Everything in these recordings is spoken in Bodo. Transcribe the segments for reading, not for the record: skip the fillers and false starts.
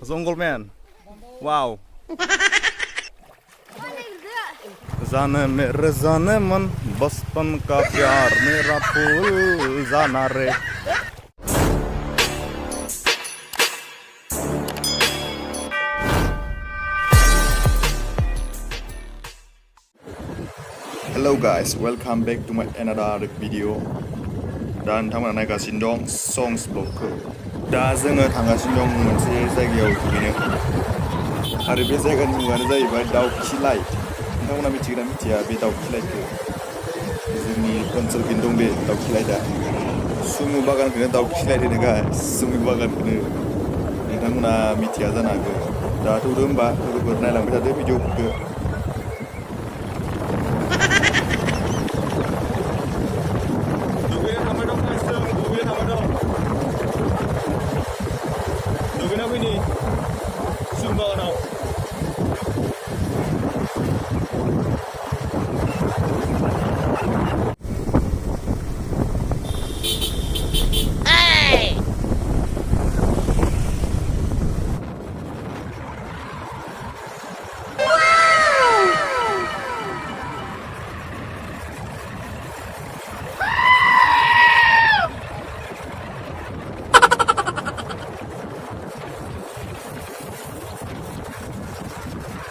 जंगलमैन वाव जाने मेरे जाने मन बचपन का प्यार मेरा फूल जाना रे Hello guys, welcome back to my another video. दा नोंथांमोना नायगासिनो दं songs blogखौ. दा जोङो थांगासिनो दं मोनसे जायगायाव दुगैनो. आरो बे जायगानि मुङानो जाहैबाय दाउखिलाय. नोंथांमोना मिथिगोना मिथिया बे दाउखिलायखौ? जोंनि ओनसोलखैनो दं बे दाउखिलायदा. सुमु बागानखौनो दाउखिलाय होनो गाइस. सुमु बागानखौनो नोंथांमोना मिथिया जानो हागौ. दा थौदो होमबा लोगोफोर नायलांबाय थादो भिडिअफोरखौ.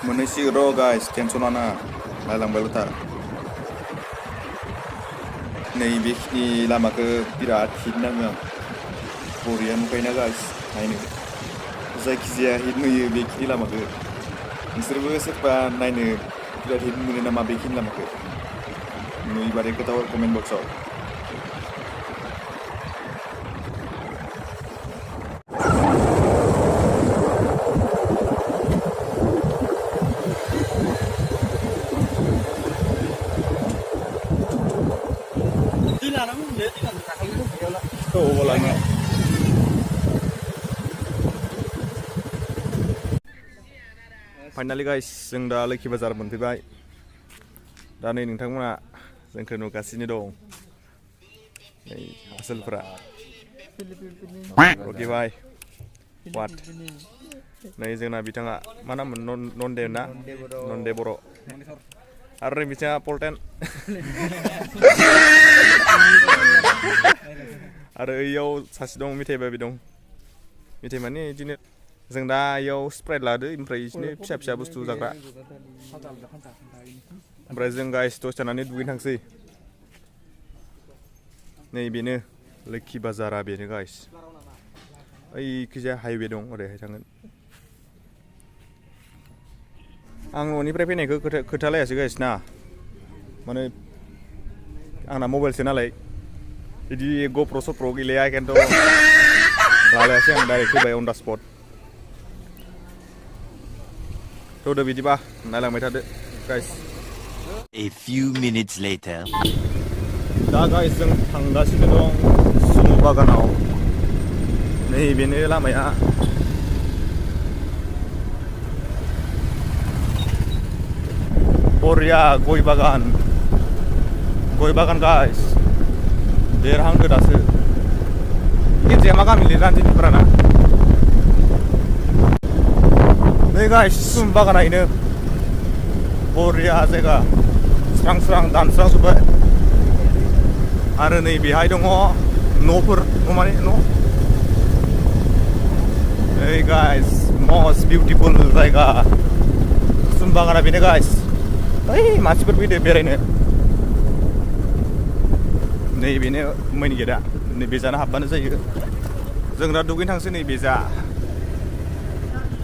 मोननैसो र' गाइस टेनसन लाना नायलांबायल' था नैबेखिनि लामाखौ बिराद हिट नाङो आं बरिया नुखायोना गाइस नायनो जायखिजाया हिट नुयो बेखिनि लामाखौ नोंसोरबो सोरबा नायनो बिराद हिट मोनो नामा बेखिनि लामाखौ नुयोबाथाय खोथाहर कमेन्ट बक्सआव फाइनालि गाइस जों दा लोखि बाजार मोनफैबाय दा नै नोंथांमोना जोंखौ नुगासिनो दं नै आसोलफोरा ओके बाय वाट नै जोंना बिथाङा मा नाममोन नन्दे ना नन्दे बर' आरो नै बिथाङा पलटेन आरो ओइयाव सासे दं मेथाइ बाबि दं मेथाइ माने बिदिनो जों दा इयाव स्प्राइट लादो ओमफ्राय बिदिनो फिसा फिसा बुस्थु जाग्रा ओमफ्राय जों गाइस दसे थानानै दुगैनो थांसै नै बेनो लोखि बाजारा बेनो गाइस ओइखिजाया हाइवे दं ओरैहाय थांगोन आं न'निफ्राय फैनायखौ खोथालायासै गाइस ना माने आंना मबाइलसो नालाय बिदि गप्र' सप्र' गैलाया खिन्थु लालायासै आं डाइरेक्ट फैबाय अन दा स्पट थौदो बिदिबा नायलांबाय थादो guys A few minutes later दा गाइस जों थांगासिनो दं सुमु बागानाव नै बेनो लामाया बरिया गय बागान गाइस देरहांदो दासो गिदिया मा गामि लिरनानै ना नै गाइस सुमु बागाना इनो बरिया जायगा स्रां स्रां दानस्रांजोब्बाय आरो नै बेहाय दङ न'फोर माने न' नै गाइस मस्ट बिउटिफुल जायगा सुमु बागाना बेनो गाइस ओइ मानसिफोर फैदो बेरायनो नै बेनो मैन गेटआ नै बेजानो हाबबानो जायो जों दा दुगैनो थांसै नै बेजा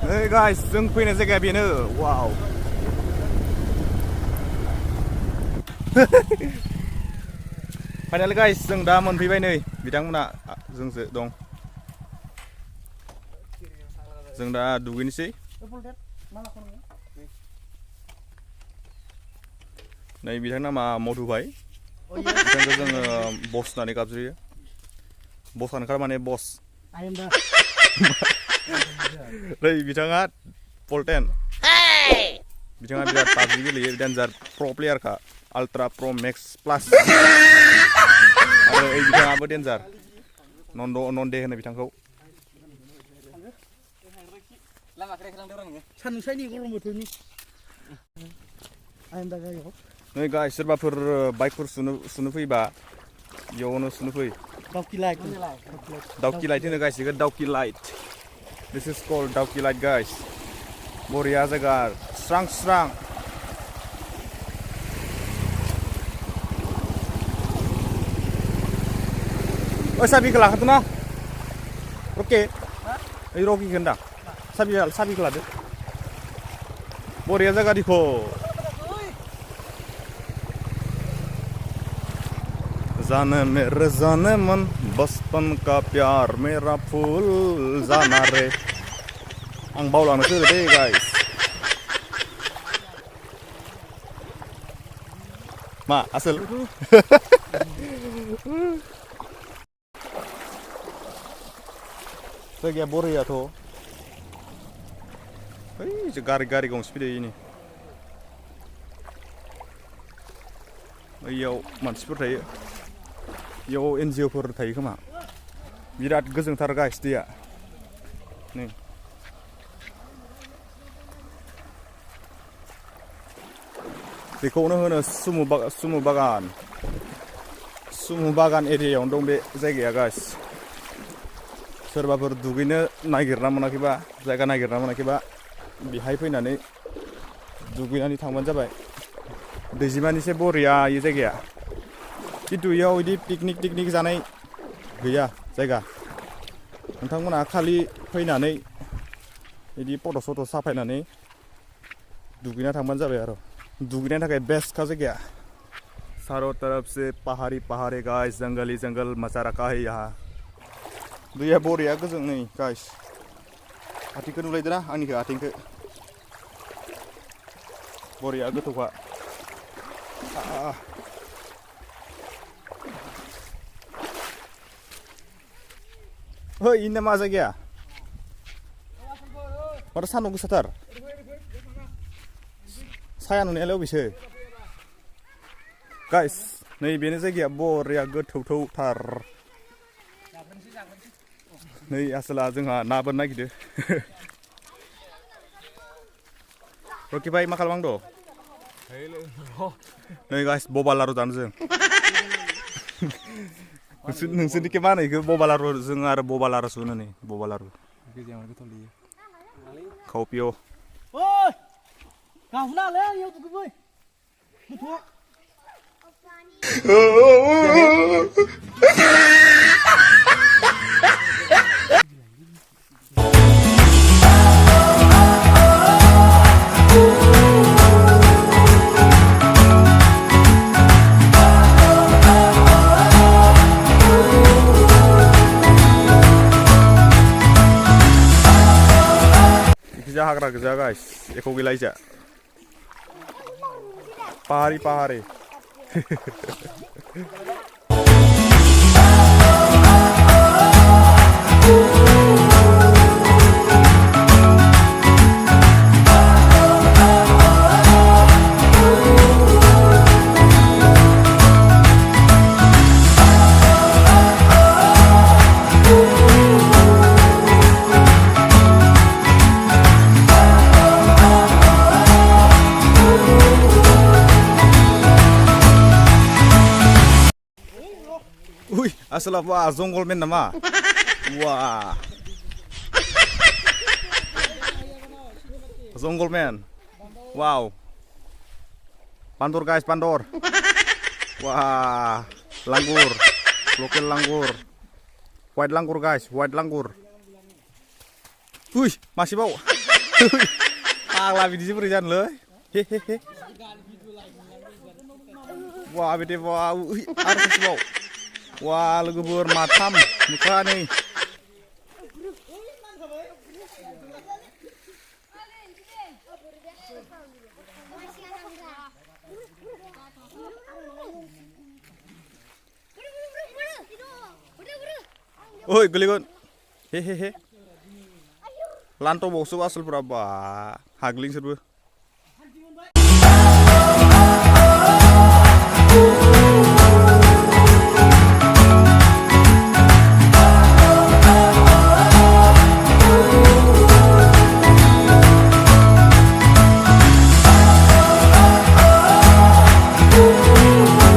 नै गाइस जों फैनाय जायगाया बेनो वाव फाइनाल गाइस जों दा मोनफैबाय नै बिथांमोना जोंसो दं जों दा दुगैनोसै नै बिथांनि नामा मधु भाई बिथांखौ जोङो बस होननानै गाबज्रियो बसआनो माने बस नै बिथाङा पलटेन बिथाङा बिराद पाबजि गेलेयो डेन्जार प्र प्लेयारखा अल्ट्रा प्र मेक्स प्लास आरो ओइ बिथाङाबो डेन्जार नन्दे होनो बिथांखौ सानदुंसायनि गरम बोथोरनि आयेन दागायाव नै गाइस सोरबाफोर बाइकफोर सुनो फैबा इयावनो सुनो फै दावखि लाइट होनो गाइस बेखौ दावखि लाइट दिस इज कल्ड दावखि लाइट गाइस बरिया जायगा स्रां स्रां ओइ साबिखौ लाखादों ना रके ओइ रकिखौ होनदां साबिखौ लादो बरिया जायगा दिखौ जाने मन बचपन का प्यार मेरा फूल जाना रे आं बावलांनोसो दे गाइस मा आसोल जायगाया बरियाथ' ओइ गारि गंसे फैदो इनि इयाव मानसिफोर थायो इयाव NGOफोर थायो खोमा बिराद गोजोंथार गाइस दैया नै बेखौनो होनो सुमु बागान एरियायावनो दं बे जायगाया गाइस सोरबाफोर दुगैनो नागिरना मोनाखैबा जायगा नागिरना मोनाखैबा बेहाय फैनानै दुगैनानै थांबानो जाबाय दैजिमानिसे बरिया इ जायगाया खिन्थु इयाव इदि पिकनिक जानाय गैया जायगा नोंथांमोना खालि फैनानै इदि फट' साफायनानै दुगैना थांबानो जाबाय आरो दुगैनायनि थाखाय बेस्टखा जायगाया चारों तरफ से पहाड़ी गाइस जंगल मजा रखा है यहाँ दैया बरिया गोजों नै गाइस आथिंखौ नुलायदोंना आंनिखौ आथिंखौ बरिया गोथौखा ओइ इना मा जायगाया माथो सान्दुं गोसाथार साया नुनायालाय अबेसो गाइस नै बेनो जायगाया बरिया गोथौथार नै आसोला जोंहा ना बोननो नागिरदो रकि भाई मा खालामदो नै गाइस बबा लारु जानो जों नोंसोरनिखै मा होनो इखो बबा लारु जों आरो बबा लारुसो होनो नै बबा लारु खावपिय ओइ गाहुनालै इयाव दुगैबाय गोथौ हाग्रा गोजा गाइस एख' गैला इजा पाहारि Asal apa zonggol men nama? Wah, zonggol men, wow, pandor guys pandor, wah, langgur, lokal langgur, white langgur guys, white langgur, masih bau, lah bidi sih perijan loh, hehehe, wah bidi wow, harus bau. Wah, legubur matam muka nih. Oi, geligon. Hehehe. Lanto boksu asal berapa? Hagling serbu.